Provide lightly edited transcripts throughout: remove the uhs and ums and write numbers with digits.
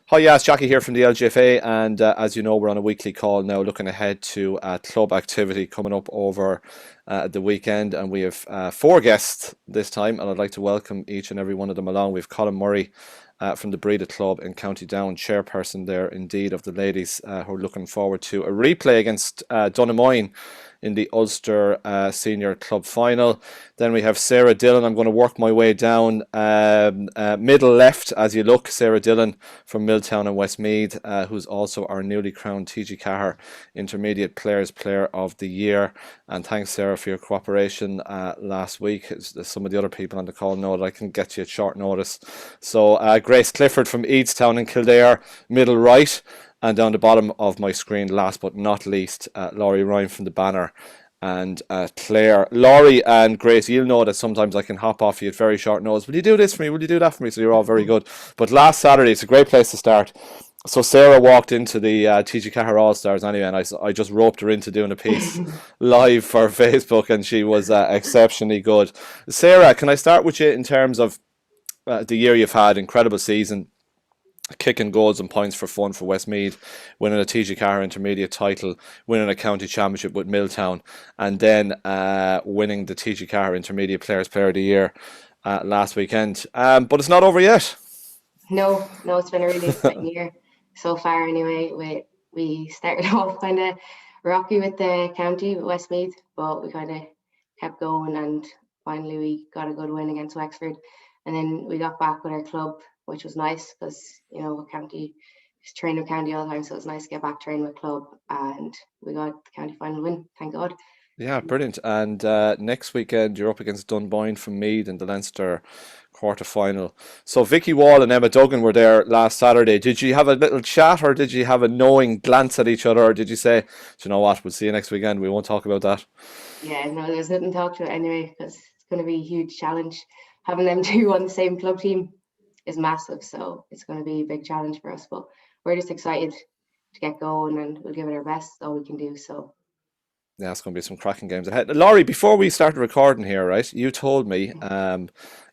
Hi, yeah, it's Jackie here from the LGFA, and as you know, we're on a weekly call now, looking ahead to club activity coming up over the weekend, and we have four guests this time, and I'd like to welcome each and every one of them along. We've Colm Murray from the Bredagh Club in County Down, chairperson there indeed of the ladies, who are looking forward to a replay against Donaghmoyne in the Ulster Senior Club Final. Then we have Sarah Dillon. I'm going to work my way down middle left as you look. Sarah Dillon from Milltown and Westmeath, who's also our newly crowned TG4 Intermediate Players Player of the Year. And thanks, Sarah, for your cooperation last week. Some of the other people on the call know that I can get you at short notice. So Grace Clifford from Eadestown in Kildare, middle right. And down the bottom of my screen, last but not least, Laurie Ryan from the Banner and Clare. Laurie and Grace, you'll know that sometimes I can hop off you at very short notice. Will you do this for me? Will you do that for me? So you're all very good. But last Saturday, it's a great place to start. So Sarah walked into the TG4 All-Stars anyway, and I just roped her into doing a piece live for Facebook, and she was exceptionally good. Sarah, can I start with you in terms of the year you've had? Incredible season. Kicking goals and points for fun for Westmeath, winning a TG4 Intermediate title, winning a county championship with Milltown, and then winning the TG4 Intermediate Players Player of the Year last weekend. But it's not over yet. No, it's been a really exciting year so far anyway. We started off kind of rocky with the county with Westmeath, but we kind of kept going, and finally we got a good win against Wexford. And then we got back with our club, which was nice because, you know, county, just train with county all the time, so it's nice to get back training with club, and we got the county final win, thank God. Yeah, brilliant. And next weekend you're up against Dunboyne from Meath in the Leinster quarter final. So Vicky Wall and Emma Duggan were there last Saturday. Did you have a little chat, or did you have a knowing glance at each other, or did you say, do you know what, we'll see you next weekend, we won't talk about that? Yeah, no, there's nothing to talk about anyway because it's going to be a huge challenge. Having them two on the same club team is massive, so it's going to be a big challenge for us, but we're just excited to get going, and we'll give it our best, all we can do. So Yeah, it's going to be some cracking games ahead. Laurie, before we started recording here, right, you told me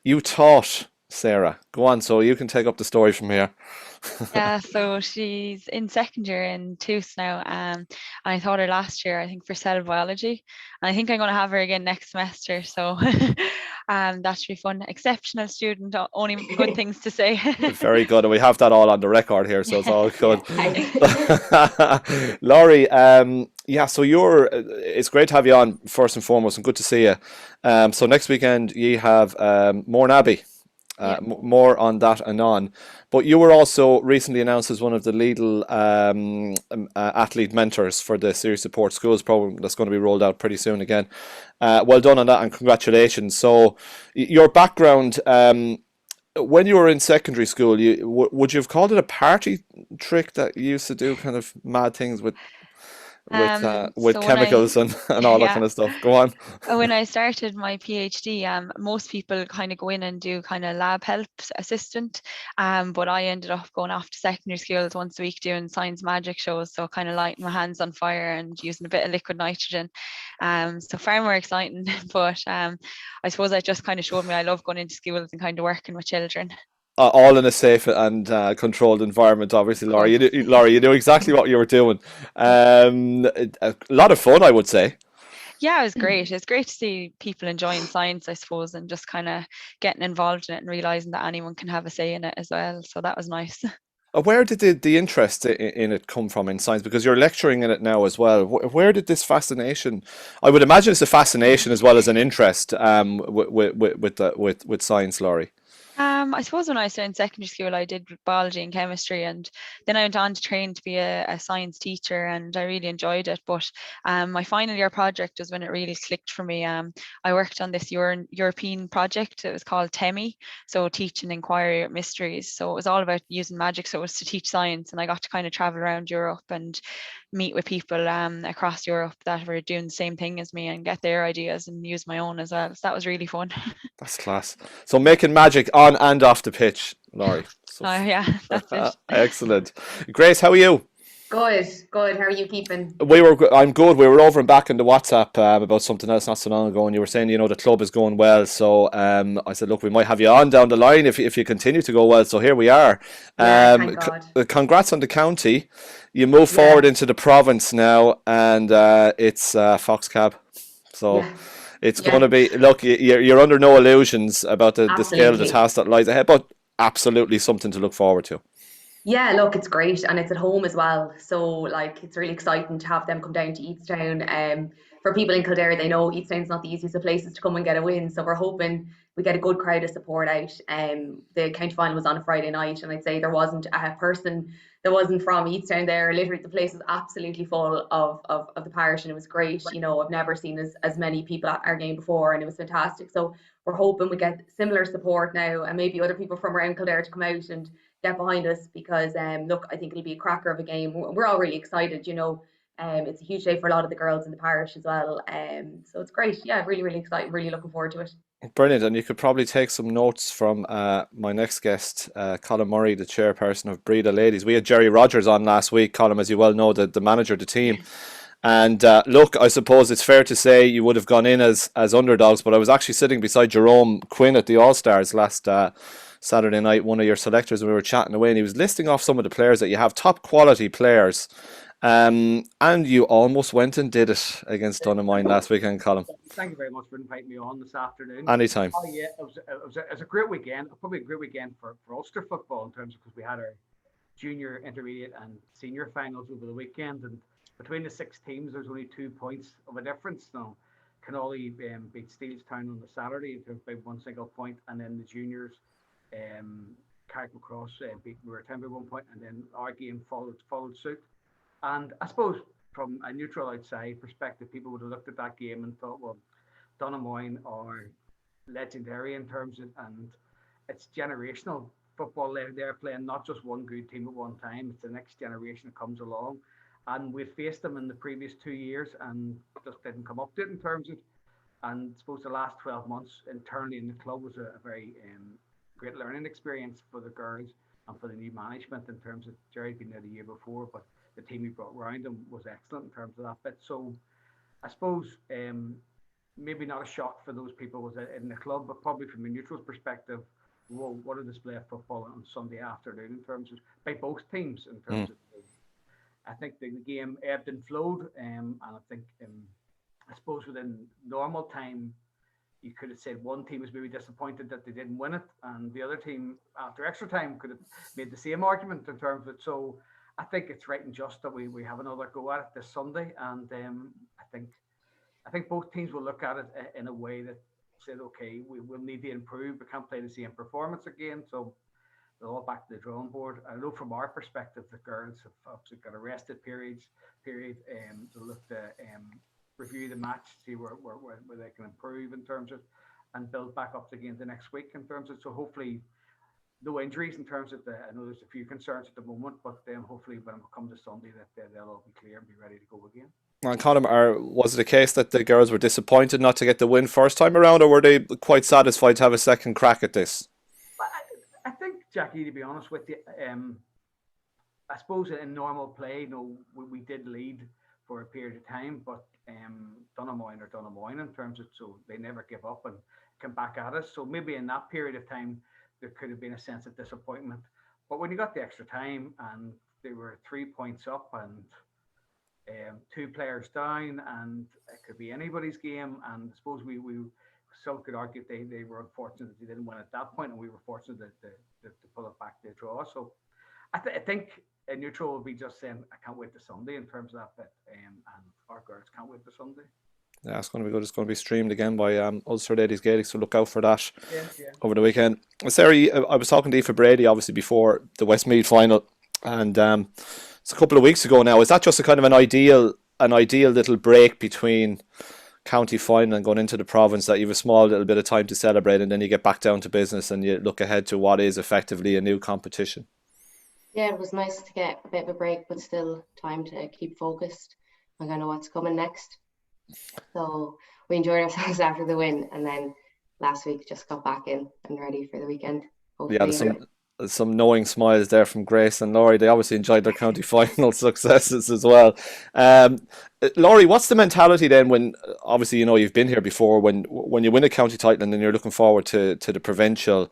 you taught Sarah. Go on, so you can take up the story from here. Yeah, so she's in second year in TUS now, and I taught her last year, I think, for cell biology, and I think I'm going to have her again next semester, so that should be fun. Exceptional student, only good things to say. Very good, and we have that all on the record here, so it's all good. thanks. Laurie, yeah, so it's great to have you on first and foremost, and good to see you. So next weekend you have Mourneabbey. More on that anon. But you were also recently announced as one of the Lidl athlete mentors for the Serious Support Schools program that's going to be rolled out pretty soon again. Well done on that, and congratulations. So your background, when you were in secondary school, would you have called it a party trick that you used to do kind of mad things with So chemicals and all that yeah, kind of stuff? Go on. when I started my PhD, most people kind of go in and do kind of lab help assistant, but I ended up going off to secondary schools once a week doing science magic shows, so kind of lighting my hands on fire and using a bit of liquid nitrogen. So far more exciting, but I suppose that just kind of showed me I love going into schools and kind of working with children. All in a safe and controlled environment, obviously, Of Laurie. course. Laurie, you knew exactly what you were doing. A lot of fun, I would say. Yeah, it was great. It's great to see people enjoying science, I suppose, and just kind of getting involved in it and realizing that anyone can have a say in it as well. So that was nice. Where did the interest in it come from in science? Because you're lecturing in it now as well. Where did this fascination? I would imagine it's a fascination as well as an interest with science, Laurie. I suppose when I was in secondary school, I did biology and chemistry, and then I went on to train to be a science teacher, and I really enjoyed it. But my final year project was when it really clicked for me. I worked on this European project. It was called TEMI, so Teach and Inquiry Mysteries. So it was all about using magic source to teach science, and I got to kind of travel around Europe and meet with people across Europe that were doing the same thing as me and get their ideas and use my own as well. So that was really fun. That's class. So making magic on and off the pitch, Laurie. So Oh yeah, that's it. excellent. Grace, how are you? Good. How are you keeping? I'm good. We were over and back in the WhatsApp about something else not so long ago, and you were saying, the club is going well. So I said, look, we might have you on down the line if you continue to go well. So here we are. Thank God. Congrats on the county. You move forward into the province now, and it's Fox-Cab. So it's going to be, look, you're under no illusions about the scale of the task that lies ahead, but absolutely something to look forward to. Yeah, look, it's great, and it's at home as well. So, it's really exciting to have them come down to Eadestown. For people in Kildare, they know Eadestown's not the easiest of places to come and get a win. So we're hoping we get a good crowd of support out. The county final was on a Friday night, and I'd say there wasn't a person that wasn't from Eadestown there. Literally, the place was absolutely full of the parish, and it was great. I've never seen as many people at our game before, and it was fantastic. So we're hoping we get similar support now, and maybe other people from around Kildare to come out and get behind us, because look, I think it'll be a cracker of a game. We're all really excited. It's a huge day for a lot of the girls in the parish as well. So it's great. Yeah, really, really excited. Really looking forward to it. Brilliant. And you could probably take some notes from my next guest, Colm Murray, the chairperson of Bredagh Ladies. We had Jerry Rogers on last week, Colm, as you well know, the manager of the team. And look, I suppose it's fair to say you would have gone in as underdogs, but I was actually sitting beside Jerome Quinn at the All-Stars last Saturday night, one of your selectors, and we were chatting away, and he was listing off some of the players that you have, top quality players. And you almost went and did it against Donaghmoyne last weekend, Colm. Thank you very much for inviting me on this afternoon. Anytime. Oh yeah, it was a great weekend. Probably a great weekend for Ulster football in terms of, because we had our junior, intermediate, and senior finals over the weekend, and between the 6 teams, there's only 2 points of a difference. Now, Connolly beat Eadestown on the Saturday by 1 single point, and then the juniors, Carrick-Cross beat Mourneabbey by 1 point, and then our game followed suit. And I suppose from a neutral outside perspective, people would have looked at that game and thought, well, Donaghmoyne are legendary in terms of, and it's generational football. They're playing not just one good team at one time, it's the next generation that comes along. And we've faced them in the previous 2 years and just didn't come up to it in terms of, and I suppose the last 12 months internally in the club was a very great learning experience for the girls and for the new management in terms of Jerry being there the year before, but the team we brought around him was excellent in terms of that bit. So I suppose maybe not a shock for those people was in the club, but probably from a neutral perspective, well, what a display of football on Sunday afternoon in terms of, by both teams in terms of, I think the game ebbed and flowed, and I think I suppose within normal time you could have said one team was maybe disappointed that they didn't win it, and the other team after extra time could have made the same argument in terms of it. So I think it's right and just that we have another go at it this Sunday, and I think both teams will look at it in a way that said, okay, we will need to improve. We can't play the same performance again, so they're all back to the drawing board. I know from our perspective, the girls have obviously got a rested period to look to review the match, see where they can improve in terms of, and build back up again the next week in terms of. So hopefully, no injuries in terms of I know there's a few concerns at the moment, but hopefully when it comes to Sunday that they'll all be clear and be ready to go again. And Colm, was it a case that the girls were disappointed not to get the win first time around, or were they quite satisfied to have a second crack at this? I think, Jackie, to be honest with you, I suppose in normal play, we did lead for a period of time, but Donaghmoyne are Donaghmoyne in terms of, so they never give up and come back at us. So maybe in that period of time, there could have been a sense of disappointment. But when you got the extra time and they were 3 points up and 2 players down, and it could be anybody's game, and I suppose we some could argue they were unfortunate that they didn't win at that point, and we were fortunate to pull it back to a draw. So I think a neutral would be just saying, I can't wait to Sunday in terms of that bit, and our girls can't wait to Sunday. Yeah, it's going to be good. It's going to be streamed again by Ulster Ladies Gaelic, so look out for that over the weekend. Sarah, I was talking to you for Brady, obviously, before the Westmeath final, and it's a couple of weeks ago now. Is that just a kind of an ideal little break between county final and going into the province, that you have a small little bit of time to celebrate, and then you get back down to business and you look ahead to what is effectively a new competition? Yeah, it was nice to get a bit of a break, but still time to keep focused on kind of what's coming next. So we enjoyed ourselves after the win, and then last week just got back in and ready for the weekend. Yeah, there's some knowing smiles there from Grace and Laurie. They obviously enjoyed their county final successes as well. Laurie, what's the mentality then when, obviously, you know, you've been here before, when you win a county title and then you're looking forward to the provincial,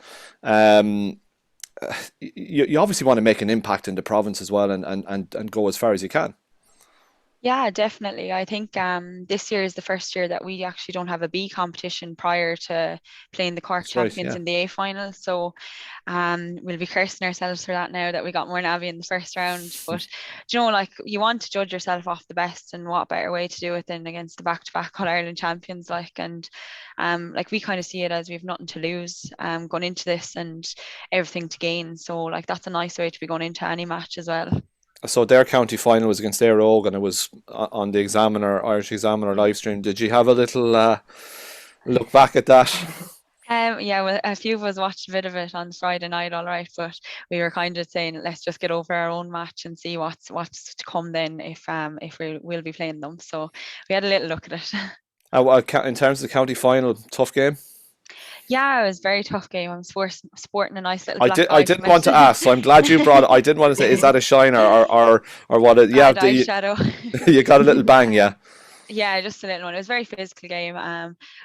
you obviously want to make an impact in the province as well and go as far as you can. Yeah, definitely. I think this year is the first year that we actually don't have a B competition prior to playing the Cork That's right, champions yeah. in the A final. So we'll be cursing ourselves for that now that we got Mourneabbey in the first round. But do you know, like, you want to judge yourself off the best, and what better way to do it than against the back-to-back All-Ireland champions, like, and like, we kind of see it as we've nothing to lose going into this and everything to gain. So, like, that's a nice way to be going into any match as well. So their county final was against Éire Óg, and it was on the Irish Examiner live stream. Did you have a little look back at that? Yeah, well, a few of us watched a bit of it on Friday night, all right, but we were kind of saying, let's just get over our own match and see what's to come then if we'll be playing them. So we had a little look at it. In terms of the county final, tough game? Yeah, it was a very tough game. I'm sporting a nice little I black I didn't want to ask, so I'm glad you brought it. I didn't want to say, is that a shiner or what? Yeah, eyeshadow. you got a little bang, yeah. Yeah, just a little one. It was a very physical game.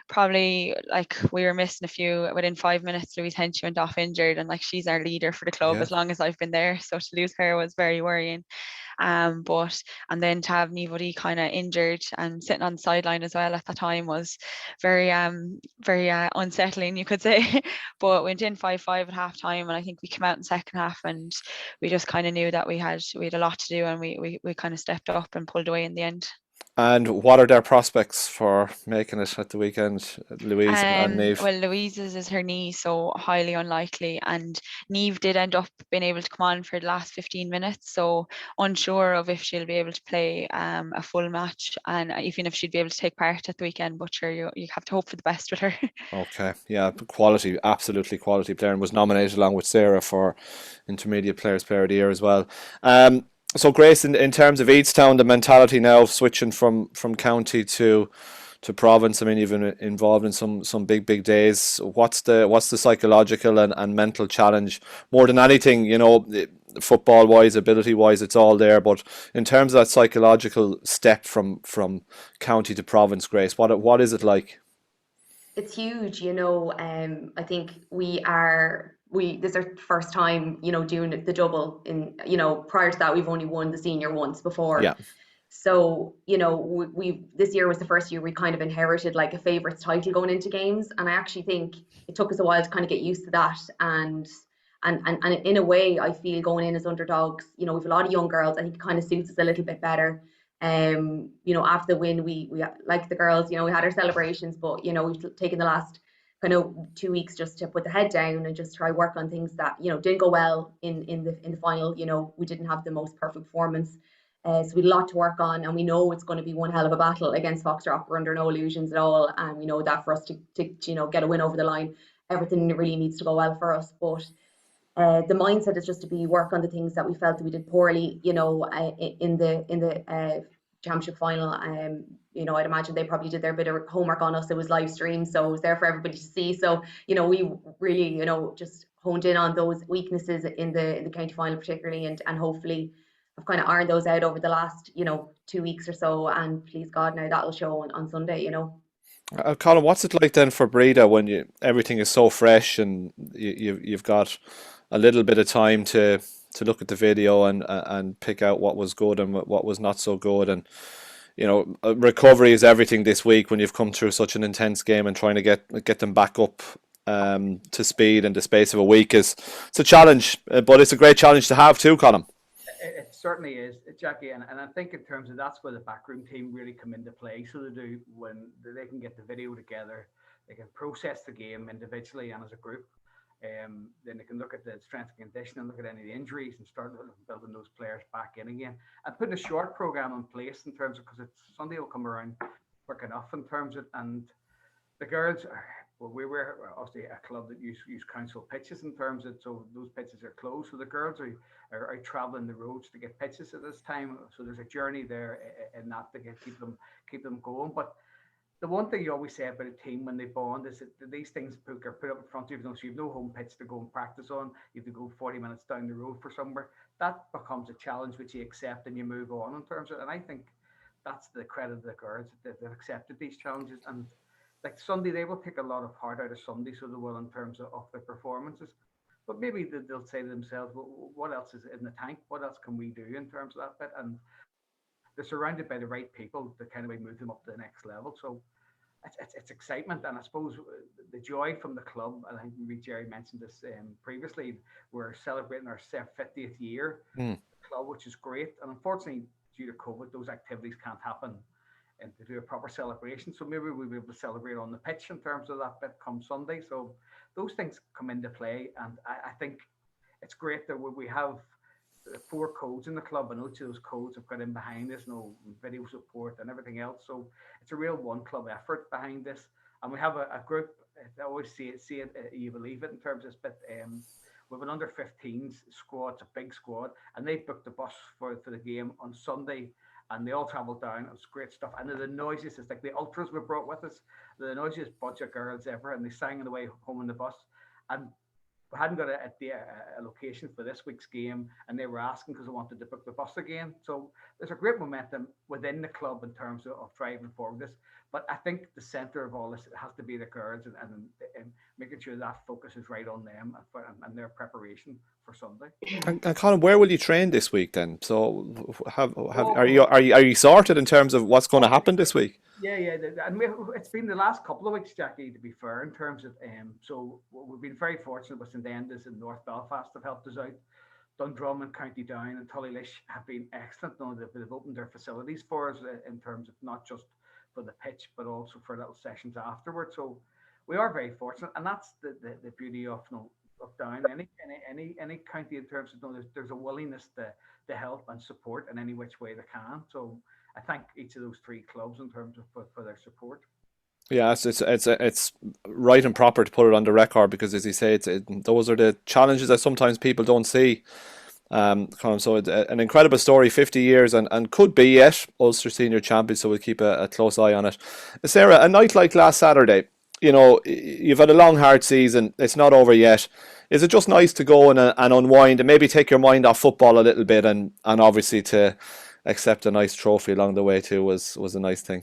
Probably, like, we were missing a few within 5 minutes. Louise Hench went off injured, and, like, she's our leader for the club as long as I've been there. So to lose her was very worrying. And then to have Niamh kind of injured and sitting on the sideline as well at the time was very unsettling, you could say. But went in 5-5 at half time, and I think we came out in second half, and we just kind of knew that we had a lot to do, and we kind of stepped up and pulled away in the end. And what are their prospects for making it at the weekend, Louise and Niamh? Well, Louise's is her knee, so highly unlikely. And Niamh did end up being able to come on for the last 15 minutes, so unsure of if she'll be able to play a full match, and even if she'd be able to take part at the weekend. But sure, you have to hope for the best with her. Okay, yeah, quality, absolutely quality player, and was nominated along with Sarah for Intermediate Players Player of the Year as well. So Grace, in terms of Eadestown, the mentality now switching from county to province. I mean, you've been involved in some big days. What's the psychological and mental challenge more than anything? You know, football wise, ability wise, it's all there. But in terms of that psychological step from county to province, Grace, what is it like? It's huge, you know. I think this is our first time, you know, doing the double. In, you know, prior to that, we've only won the senior once before. Yeah. So, you know, we this year was the first year we kind of inherited like a favourites title going into games, and I actually think it took us a while to kind of get used to that. And in a way, I feel going in as underdogs, you know, we've a lot of young girls. I think it kind of suits us a little bit better. You know, after the win, we like the girls, you know, we had our celebrations, but, you know, we've taken the last kind of 2 weeks just to put the head down and just try work on things that, you know, didn't go well in the final. You know, we didn't have the most perfect performance. So we had a lot to work on, and we know it's going to be one hell of a battle against Foxrock. We're under no illusions at all, and we know that for us to you know, get a win over the line, everything really needs to go well for us. But the mindset is just to be work on the things that we felt that we did poorly, you know, in the championship final. You know, I'd imagine they probably did their bit of homework on us. It was live streamed, so it was there for everybody to see. So, you know, we really, you know, just honed in on those weaknesses in the county final particularly, and hopefully I've kind of ironed those out over the last, you know, 2 weeks or so, and please God, now that'll show on Sunday, you know. Colm, what's it like then for Bredagh when everything is so fresh and you've got a little bit of time to look at the video and pick out what was good and what was not so good? And, you know, recovery is everything this week when you've come through such an intense game, and trying to get them back up to speed in the space of a week it's a challenge, but it's a great challenge to have too, Colm. It certainly is, Jackie, and I think in terms of that's where the backroom team really come into play. So they do, when they can get the video together, they can process the game individually and as a group. Then they can look at the strength and conditioning, look at any of the injuries, and start building those players back in again. And putting a short program in place in terms of, because Sunday will come around quick enough in terms of, and the girls are, well, we were obviously a club that use council pitches in terms of, so those pitches are closed. So the girls are traveling the roads to get pitches at this time. So there's a journey there in that to keep them going. But the one thing you always say about a team when they bond is that these things are put up in front of you. So you have no home pitch to go and practice on. You have to go 40 minutes down the road for somewhere. That becomes a challenge which you accept and you move on in terms of. And I think that's the credit of the girls that they've accepted these challenges. And like Sunday, they will take a lot of heart out of Sunday, so they will in terms of their performances. But maybe they'll say to themselves, well, what else is in the tank? What else can we do in terms of that bit? And they're surrounded by the right people to kind of move them up to the next level. So it's excitement. And I suppose the joy from the club, and I think Jerry mentioned this previously, we're celebrating our 50th year club, which is great. And unfortunately, due to COVID, those activities can't happen and to do a proper celebration. So maybe we'll be able to celebrate on the pitch in terms of that bit come Sunday. So those things come into play. And I think it's great that we have 4 codes in the club, and each of those codes have got in behind us, video support and everything else. So it's a real one club effort behind this. And we have a group, I always see it, you believe it in terms of this bit. We have an under 15s squad, it's a big squad, and they booked the bus for the game on Sunday, and they all travelled down. It was great stuff. And the noisiest, it's like the ultras we brought with us, the noisiest bunch of girls ever, and they sang on the way home on the bus. And we hadn't got a location for this week's game, and they were asking because they wanted to book the bus again. So there's a great momentum within the club in terms of driving forward this. But I think the centre of all this has to be the girls, and making sure that focus is right on them and their preparation for Sunday. And Colm, where will you train this week then? So are you sorted in terms of what's going to happen this week? Yeah, and it's been the last couple of weeks, Jackie, to be fair, in terms of so we've been very fortunate with St Enda's and North Belfast have helped us out. Dundrum and County Down and Tullylish have been excellent. They've opened their facilities for us in terms of not just for the pitch, but also for little sessions afterwards. So we are very fortunate, and that's the beauty of Down. Any county in terms of there's a willingness to help and support in any which way they can. So I thank each of those 3 clubs in terms of for their support. Yeah, it's right and proper to put it on the record, because as you say, those are the challenges that sometimes people don't see. So an incredible story, 50 years, and could be yet Ulster Senior Champions, so we'll keep a close eye on it. Sarah, a night like last Saturday, you've had a long, hard season, it's not over yet. Is it just nice to go and unwind and maybe take your mind off football a little bit, and obviously to accept a nice trophy along the way too was a nice thing?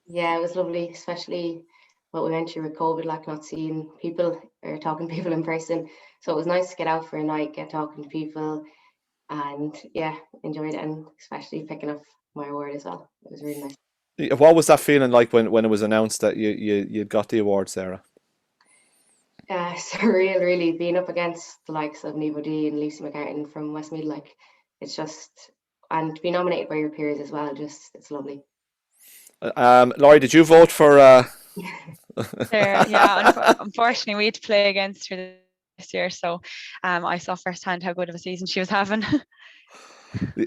Yeah, it was lovely, especially what we went through with COVID, like not seeing people or talking to people in person. So it was nice to get out for a night, get talking to people, and yeah, enjoyed it, and especially picking up my award as well. It was really nice. What was that feeling like when it was announced that you got the award, Sarah? Surreal, really, being up against the likes of Niamh O'Dea and Lucy McCartan from Westmeath. Like, it's just, and to be nominated by your peers as well, it's lovely. Laurie, did you vote for? Yeah, unfortunately, we had to play against her this year, so I saw firsthand how good of a season she was having.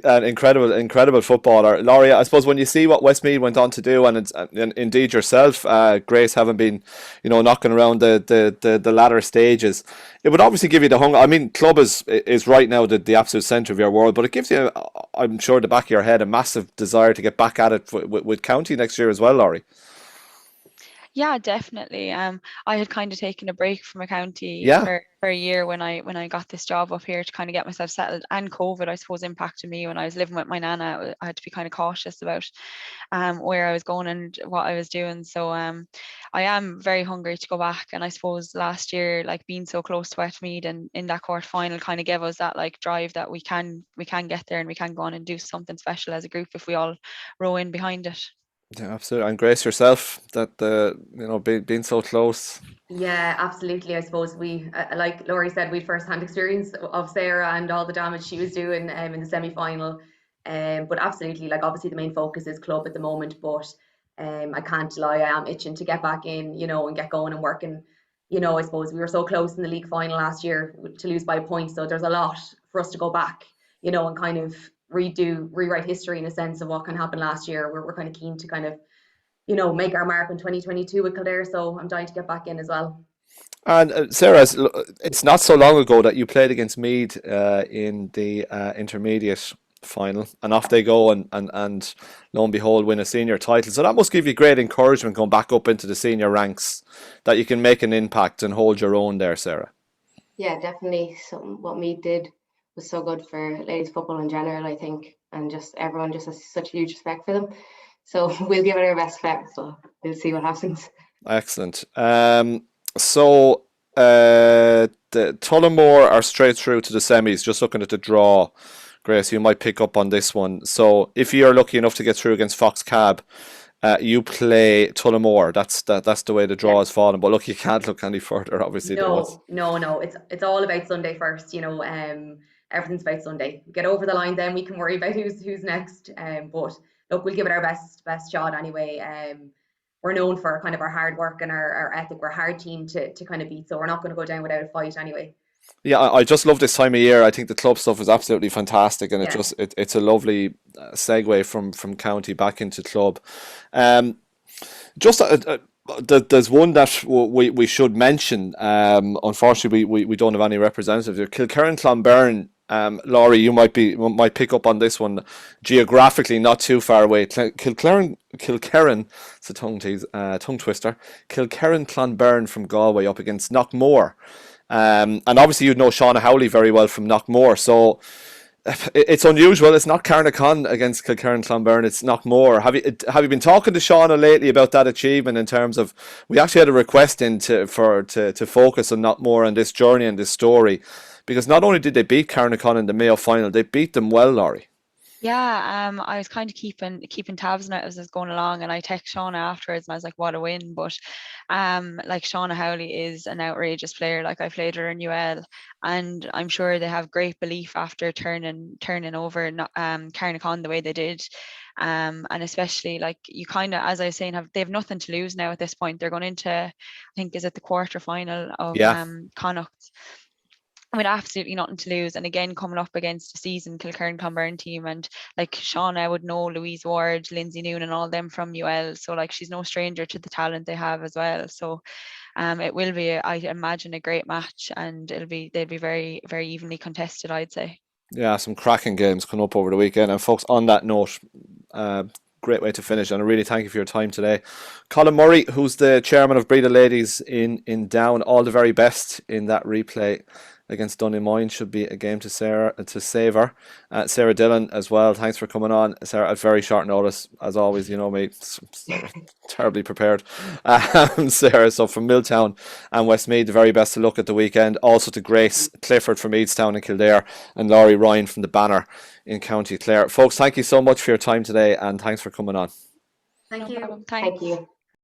An incredible footballer, Laurie. I suppose when you see what Westmeath went on to do, and indeed yourself, Grace, having been, knocking around the latter stages, it would obviously give you the hunger. I mean, club is right now the absolute centre of your world, but it gives you, I'm sure, the back of your head, a massive desire to get back at it with County next year as well, Laurie. Yeah, definitely. I had kind of taken a break from a county for a year when I got this job up here to kind of get myself settled, and COVID, I suppose, impacted me when I was living with my nana. I had to be kind of cautious about where I was going and what I was doing. So I am very hungry to go back, and I suppose last year, like being so close to Westmeath and in that quarter final, kind of gave us that like drive that we can get there and we can go on and do something special as a group if we all row in behind it. Yeah, absolutely. And Grace, yourself, that being so close. Yeah, absolutely. I suppose we, like Laurie said, we first-hand experience of Sarah and all the damage she was doing in the semi-final. But absolutely, like obviously the main focus is club at the moment. But I can't lie, I am itching to get back in, and get going and working. I suppose we were so close in the league final last year to lose by a point. So there's a lot for us to go back, and kind of rewrite history in a sense of what can happen last year. We're kind of keen to kind of, make our mark in 2022 with Kildare, so I'm dying to get back in as well. And Sarah, it's not so long ago that you played against Meath in the intermediate final, and off they go, and lo and behold win a senior title. So that must give you great encouragement going back up into the senior ranks, that you can make an impact and hold your own there, Sarah. Yeah, definitely. What Meath did was so good for ladies football in general, I think, and just everyone just has such huge respect for them. So we'll give it our best effort, so we'll see what happens. Excellent. So the Tullamore are straight through to the semis. Just looking at the draw, Grace, you might pick up on this one. So if you're lucky enough to get through against Fox-Cab, you play Tullamore. That's the way the draw has fallen. But look, you can't look any further, obviously. No. It's all about Sunday first. Everything's about Sunday. Get over the line, then we can worry about who's next. But look, we'll give it our best shot anyway. We're known for kind of our hard work and our ethic. We're a hard team to kind of beat, so we're not going to go down without a fight anyway. Yeah, I just love this time of year. I think the club stuff is absolutely fantastic, and it's a lovely segue from county back into club. There's one that we should mention. Unfortunately, we don't have any representatives here. Kilkerrin-Clonberne. Laurie, you might pick up on this one. Geographically, not too far away. Kilkerrin, it's a tongue twister. Kilkerrin-Clonberne from Galway up against Knockmore. And obviously you'd know Shauna Howley very well from Knockmore, so it's unusual. It's not Carnacon against Kilkerrin-Clonberne, it's Knockmore. Have you been talking to Shauna lately about that achievement, in terms of, we actually had a request in to focus on Knockmore and this journey and this story, because not only did they beat Carnacon in the Mayo final, they beat them well, Laurie. Yeah, I was kind of keeping tabs on it as I was going along, and I text Shauna afterwards and I was like, what a win. But like, Shauna Howley is an outrageous player. Like, I played her in UL, and I'm sure they have great belief after turning over Carnacon the way they did. And especially, like, you kind of, as I was saying, they have nothing to lose now at this point. They're going into, I think, is it the quarter final of Connacht, with absolutely nothing to lose, and again coming up against a seasoned Kilkerrin-Clonberne team, and like, Shauna would know Louise Ward, Lindsay Noon and all them from UL, so like, she's no stranger to the talent they have as well. So it will be, I imagine, a great match, and they'll be very, very evenly contested, I'd say. Yeah, some cracking games coming up over the weekend. And folks, on that note, great way to finish, and I really thank you for your time today. Colm Murray, who's the chairman of Bredagh Ladies in Down, all the very best in that replay against Donaghmoyne. Should be a game to savour. Sarah Dillon as well, thanks for coming on, Sarah, at very short notice, as always. You know me, terribly prepared. Sarah, so from Milltown and Westmeath, the very best to look at the weekend. Also to Grace Clifford from Eadestown and Kildare, and Laurie Ryan from the Banner in County Clare. Folks, thank you so much for your time today, and thanks for coming on. Thank you. Thanks. Thank you.